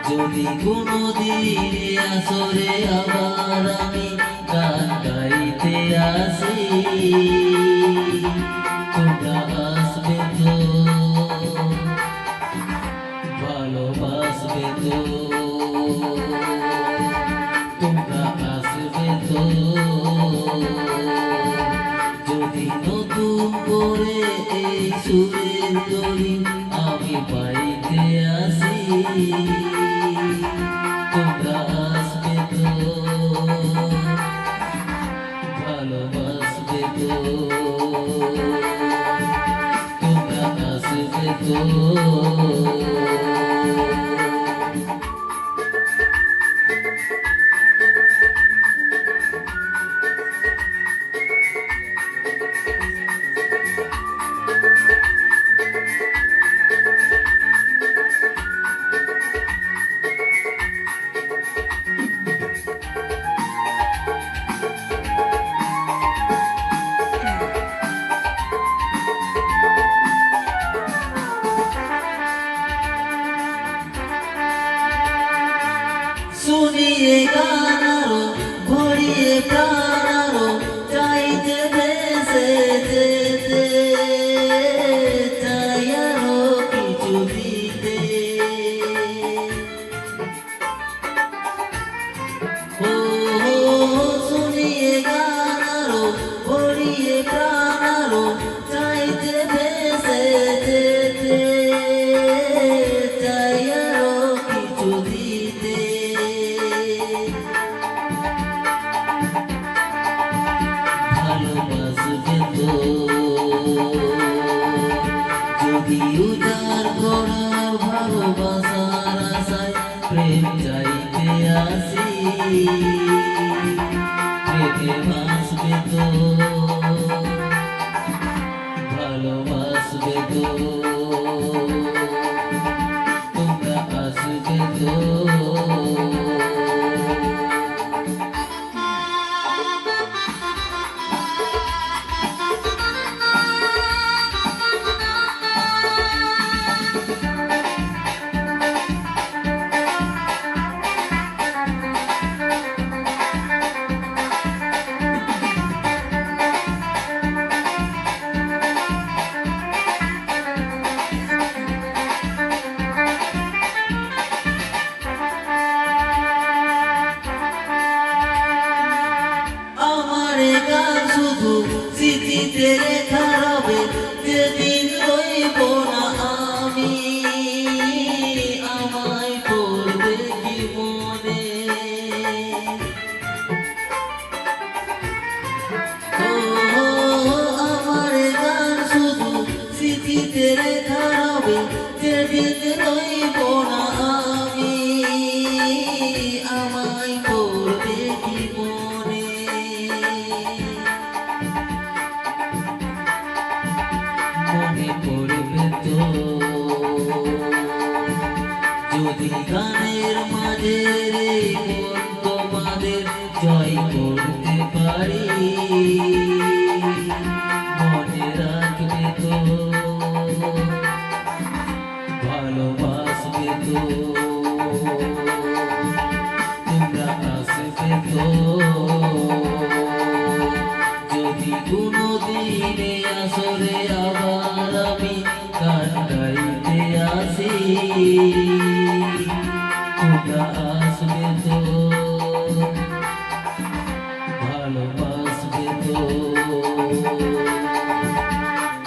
যদি কোনোদিন আসরে আবার আমি গান গাইতে আসি, তোমরা আসবে তো, ভালোবাসবে তো, তোমরা আসবে তো। যদি নতুন করে এই সুরের তরি আমি পাইতে আসি, তোমরা আসবে তো, ভালোবাসবে তো, তোমরা আসবে তো। শুনিয়ে গানারো ভরিয়ে প্রাণারো চাইতে ভেসে যেতে, চাই আরো কিছু দিতে। ও শুনিয়ে গানারো ভরিয়ে প্রাণারো চাইতে ভেসে যেতে, চাই আরো কিছু দিতে। ভালোবাসবে তো, যদি উজাড় করার ভালোবাসার আশায় প্রেম চাইতে আসি, প্রেমে ভাসবে তো, ভালোবাসবে তো, তোমরা আসবে তো। গান শুধু স্মৃতিতে লেখা রবে, যেদিন রইব না আমি, আমায় পড়বে কি মনে। আমার গান শুধু স্মৃতিতে লেখা রবে, যেদিন রইব না আমি, আমায় পড়বে কি মনে। মনে পড়বে তো, যদি গানের মাঝে মন তোমাদের জয় করতে পারি। মনে রাখবে তো, ভালোবাসবে তো, তোমরা আসবে তো। যদি কোনোদিনে আসরে আবার আমি গান গাইতে আসি, তোমরা আসবে তো, ভালোবাসবে তো,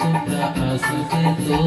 তোমরা আসবে তো।